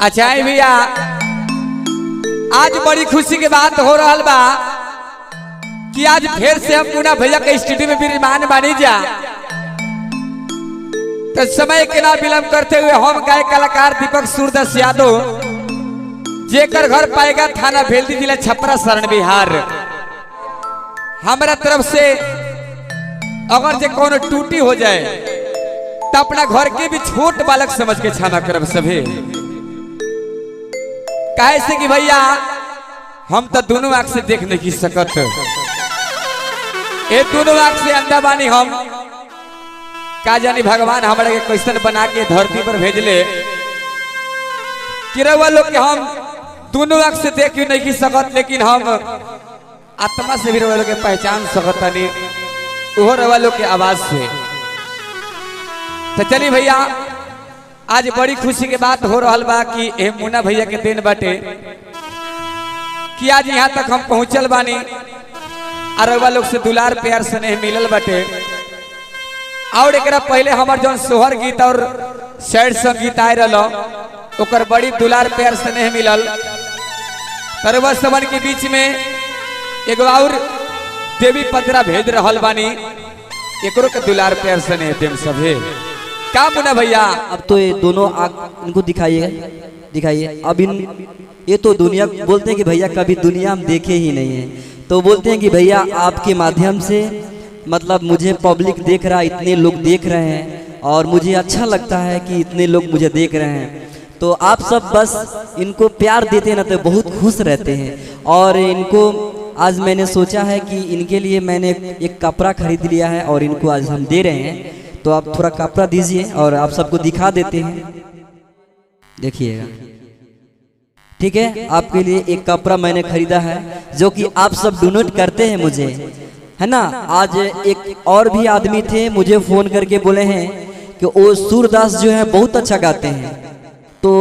अच्छा भैया, आज बड़ी खुशी के बात हो रहा बा कि आज फिर से हम मुन्ना भैया के स्टूडियो में विराजमान बानी जा। तो समय के ना विलंब करते हुए हम गायक कलाकार दीपक सूरदास यादव, जेकर घर पाएगा थाना भेल्दी जिला छपरा शरण बिहार, हमारा तरफ से अगर जे कोनो टूटी हो जाए तो अपना घर के भी छोट बालक समझ के क्षमा करब सभी। काहे से कि भैया हम तो दोनों आंख से देख नहीं सकत, ये दोनों आंख से अंधा बानी हम। का जानी भगवान हमारे के क्वेश्चन बना के धरती पर भेजले कि रउआ लोग के हम दोनों आंख से देख नहीं सकत, लेकिन हम आत्मा से भी रउआ लोग के पहचान सकत नहीं, वो रउआ लोग के आवाज से। तो चलिए भैया, आज बड़ी खुशी के बात हो रहा बा कि ए मुन्ना भैया के दिन बाटे कि आज यहाँ तक हम पहुँचल बानी और रउआ लोग से दुलार प्यार स्नेह मिलल बाटे। और एक पहले हमार जौन सोहर गीत और सैड संगीत आए रहा ओकर बड़ी दुलार प्यार स्नेह मिलल। तरवा समन के बीच में एगो और देवी पत्रा भेज रहल बानी, एकरो के दुलार प्यार स्नेह देम सभे। का मुन्ना भैया, अब तो ये दोनों इनको दिखाइए। अब ये तो दुनिया बोलते हैं कि भैया कभी दुनिया हम देखे ही नहीं है, तो बोलते हैं कि भैया आपके माध्यम से मतलब मुझे पब्लिक देख रहा है, इतने लोग देख रहे हैं और मुझे अच्छा लगता है कि इतने लोग मुझे देख रहे हैं। तो आप सब बस इनको प्यार देते हैं ना तो बहुत खुश रहते हैं। और इनको आज मैंने सोचा है कि इनके लिए मैंने एक कपड़ा खरीद लिया है और इनको आज हम दे रहे हैं। तो आप थोड़ा कपड़ा दीजिए और आप सबको दिखा देते हैं, देखिएगा। ठीक है, आपके लिए एक कपड़ा मैंने खरीदा है जो कि आप सब डोनेट करते हैं मुझे, है ना। आज एक और भी आदमी थे मुझे फोन करके बोले हैं कि वो सूरदास जो है बहुत अच्छा गाते हैं। तो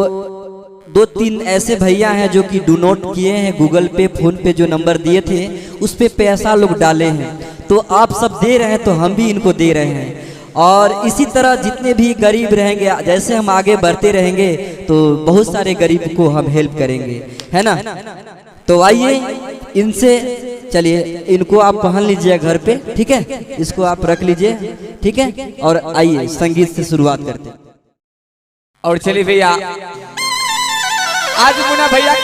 2-3 ऐसे भैया हैं जो कि डोनेट किए हैं गूगल पे फोन पे, जो नंबर दिए थे उस पे पैसा लोग डाले हैं। तो आप सब दे रहे हैं तो हम भी इनको दे रहे हैं। और इसी तरह जितने भी गरीब रहेंगे, जैसे हम आगे बढ़ते रहेंगे तो बहुत सारे गरीब को हम हेल्प करेंगे, है ना। तो आइए इनसे, चलिए इनको आप पहन लीजिए घर पे, ठीक है। इसको आप रख लीजिए, ठीक है। और आइए संगीत से शुरुआत करते हैं। और चलिए भैया, आज मुन्ना भैया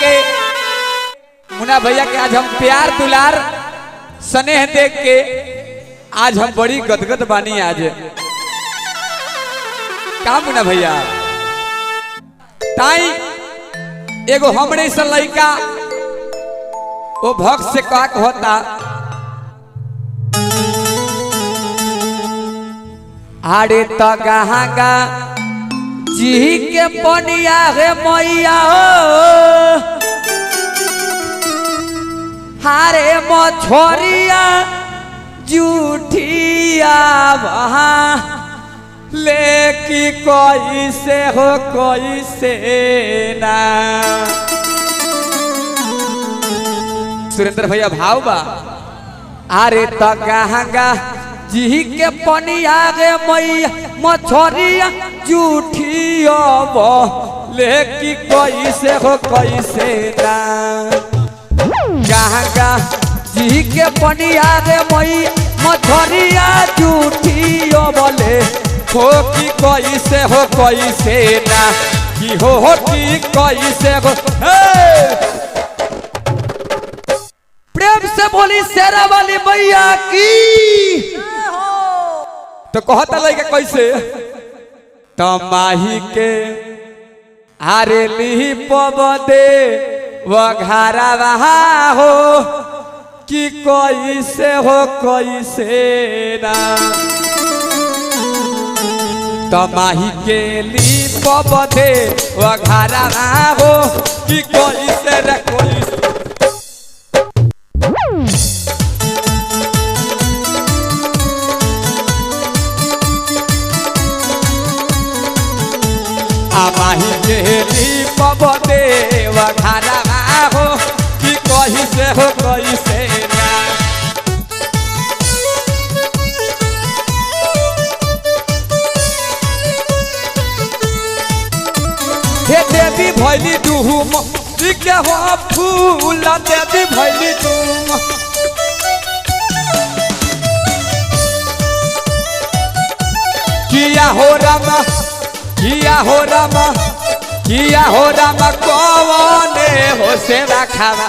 के आज हम प्यार दुलार स्नेह देख के आज हम बड़ी गदगद बानी। आज का मुन्ना भैया ताई एगो हमरे से लड़का वो भक्त से का होता, आड़े तो गहागा जी के पनिया है मैया हो, हारे मछोरिया जूठिया वहाँ लेकी कोई से हो कोई से ना। सुरेंद्र भैया भाव बा, अरे तो गहागा जी के पनिया गे मैया मछोरिया जूठिया लेकी कोई से हो कोई से ना। गहागा जी के पनिया गे मैया मछोरिया जूठिया बोले हो कि कोई से हो कोई से ना, कि हो कि कोई से हो। प्रेम से बोली शेरा वाली मैया की। तो कहता लगे कैसे, तमाही के हारेली पबदे वघारा वहा हो कि कोई से हो कोई से ना। तमाही के ली पबदे वघारा वहा हो कि कोई से रे कोई से। आमाही के ली पबदे वघारा हो कि कोई से हो कोई से ना। हे देवी भैली डूम के हो फूल देवी भैली डूम किया हो रामा किया हो रामा किया हो रामा कौने हो सेवा खावा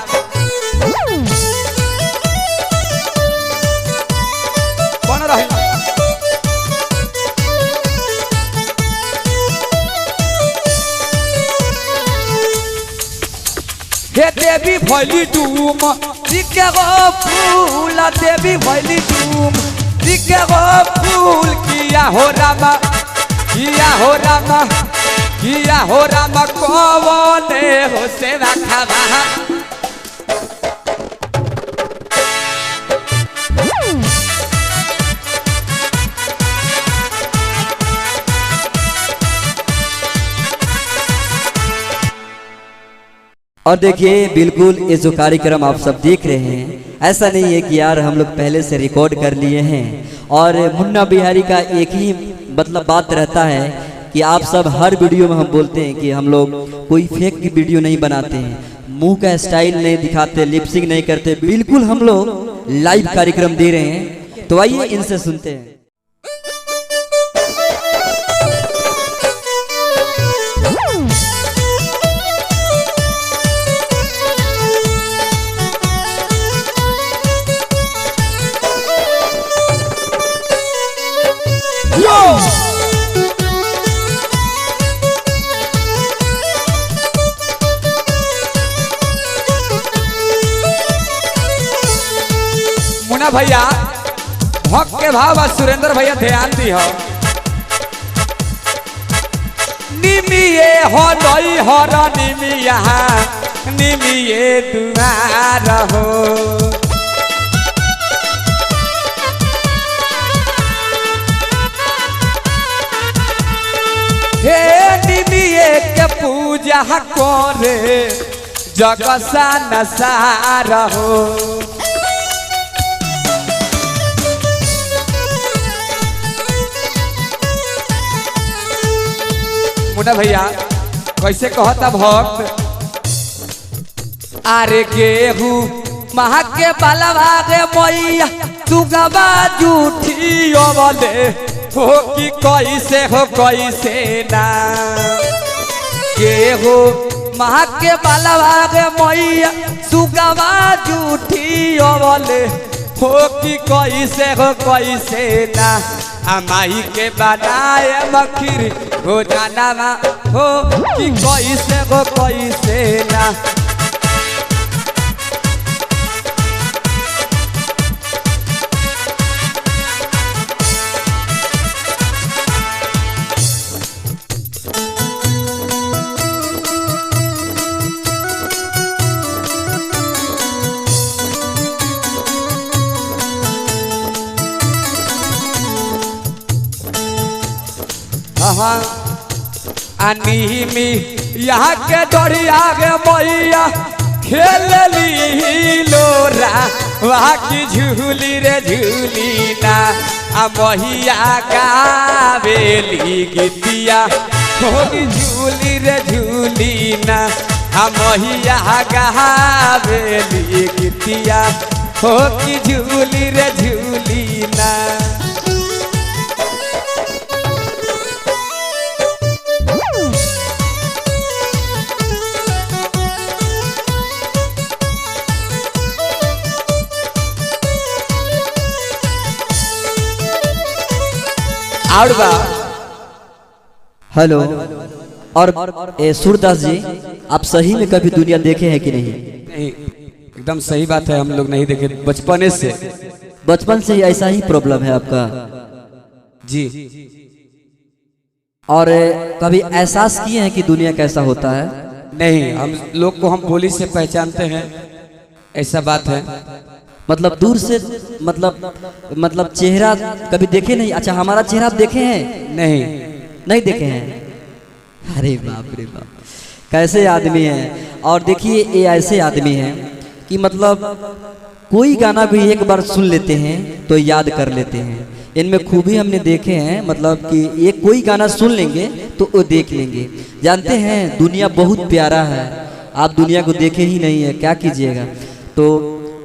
कौन रहे हे देवी भैली डूम दिखे गो फूल देवी भैली डूम दिखे गो फूल किया हो रामा किया हो रामा किया हो रामा कौने हो सेवा खावा और देखिए बिल्कुल ये जो कार्यक्रम आप सब देख रहे हैं ऐसा नहीं है कि यार हम लोग पहले से रिकॉर्ड कर लिए हैं और मुन्ना बिहारी का एक ही मतलब बात रहता है कि आप सब हर वीडियो में हम बोलते हैं कि हम लोग कोई फेक की वीडियो नहीं बनाते हैं, मुंह का स्टाइल नहीं दिखाते, लिपसिंग नहीं करते, बिल्कुल हम लोग लाइव कार्यक्रम दे रहे हैं। तो आइए इनसे सुनते हैं। मुन्ना भैया भक्त के भाव सुरेंद्र भैया ध्यान दी हो निमिये हो नई हो निमिया निमिये दुआर हो हे निमिये के पूजा करे जगसा नसार हो मुन्ना भैया कैसे कहता भक्त अरे गेहूं महा के बालवा रे मैया तुगवा जूठी बोले हो कि कैसे हो कैसे ना गेहूं महा के बालवा रे मैया तुगवा जूठी बोले हो कि कैसे हो कैसे ना माई के बनाए मखीर हो जाना हो कि कैसे हो कैसे ना अनिमी यहाँ के डोरिया गे मैया खेल ली लोरा वहाँ की झूली रे झूली ना मैया गावेली गीतिया होगी झूली रे झूली ना मैया गावेली गीतिया होगी झूली रे झूली ना हेलो और सूरदास जी आप सही में कभी दुनिया देखे हैं कि नहीं? नहीं, एकदम सही बात है, हम लोग नहीं देखे बचपने से। बचपन से ही ऐसा ही प्रॉब्लम है आपका जी। और कभी एहसास किए हैं कि दुनिया कैसा होता है? नहीं, हम लोग को हम बोली से पहचानते हैं, ऐसा बात है। मतलब दूर से मतलब चेहरा कभी देखे नहीं? अच्छा, हमारा चेहरा आप देखे हैं? नहीं देखे हैं। अरे बाप रे बाप, कैसे आदमी हैं। और देखिए ये ऐसे आदमी हैं कि मतलब कोई गाना भी एक बार सुन लेते हैं तो याद कर लेते हैं। इनमें खूबी हमने देखे हैं, मतलब कि ये कोई गाना सुन लेंगे तो वो देख लेंगे। जानते हैं दुनिया बहुत प्यारा है, आप दुनिया को देखे ही नहीं है, क्या कीजिएगा। तो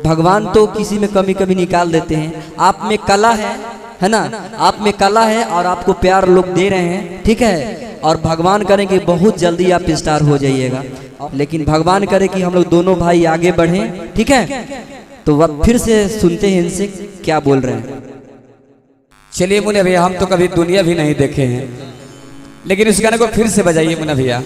भगवान तो किसी में कमी कभी निकाल देते हैं। आप में कला है ना, आप में कला है और आपको प्यार लोग दे रहे हैं, ठीक है। और भगवान करें कि बहुत जल्दी आप स्टार हो जाइएगा, लेकिन भगवान करे कि हम लोग दोनों भाई आगे बढ़ें, ठीक है। तो वह फिर से सुनते हैं इनसे क्या बोल रहे हैं। चलिए मुन्ना भैया, हम तो कभी दुनिया भी नहीं देखे हैं, लेकिन इस गाने को फिर से बजाइए मुन्ना भैया।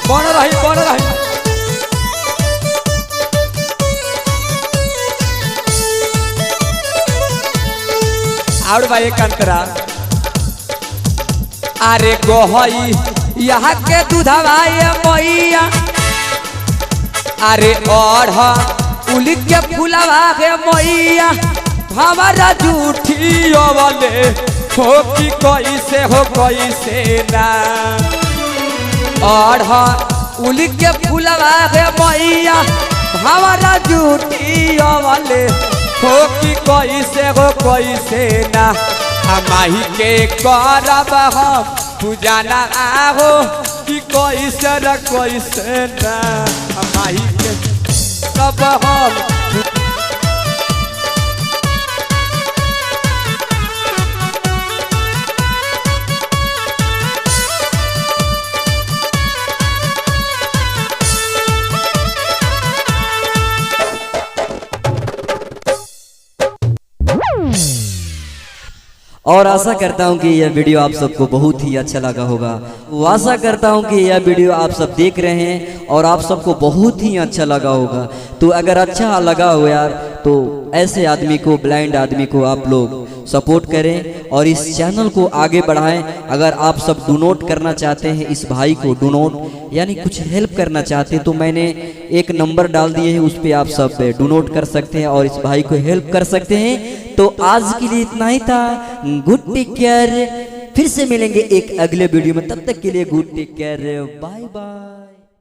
कौन रही कौन रही और भाई कंतरा, अरे गोहई यहाँ के दूधवा मैया, अरे और उलिक के फुलवा के मैया, हमारा जूठी वाले हो कि कैसे हो कैसे ना। और उलिक के फुलवा के मैया, हमारा जूठी वाले हो कि कैसे हो कैसे ना। हमाही के करब हम पूजाना आहो कि कैसे न कैसे ना। हमाही के कब हम और आशा करता हूं कि यह वीडियो आप सबको बहुत ही अच्छा लगा होगा। वो आशा करता हूं कि यह वीडियो आप सब देख रहे हैं और आप सबको बहुत ही अच्छा लगा होगा। तो अगर अच्छा लगा हो यार, तो ऐसे आदमी को, ब्लाइंड आदमी को आप लोग सपोर्ट करें और इस चैनल को आगे बढ़ाएं। अगर आप सब डोनेट करना चाहते हैं इस भाई को, डोनेट यानी कुछ हेल्प करना चाहते हैं, तो मैंने एक नंबर डाल दिए हैं, उस पर आप सब डोनेट कर सकते हैं और इस भाई को हेल्प कर सकते हैं। तो आज के लिए इतना ही था। गुड टेक केयर, फिर से मिलेंगे एक अगले वीडियो में, तब तक के लिए good take care, bye by.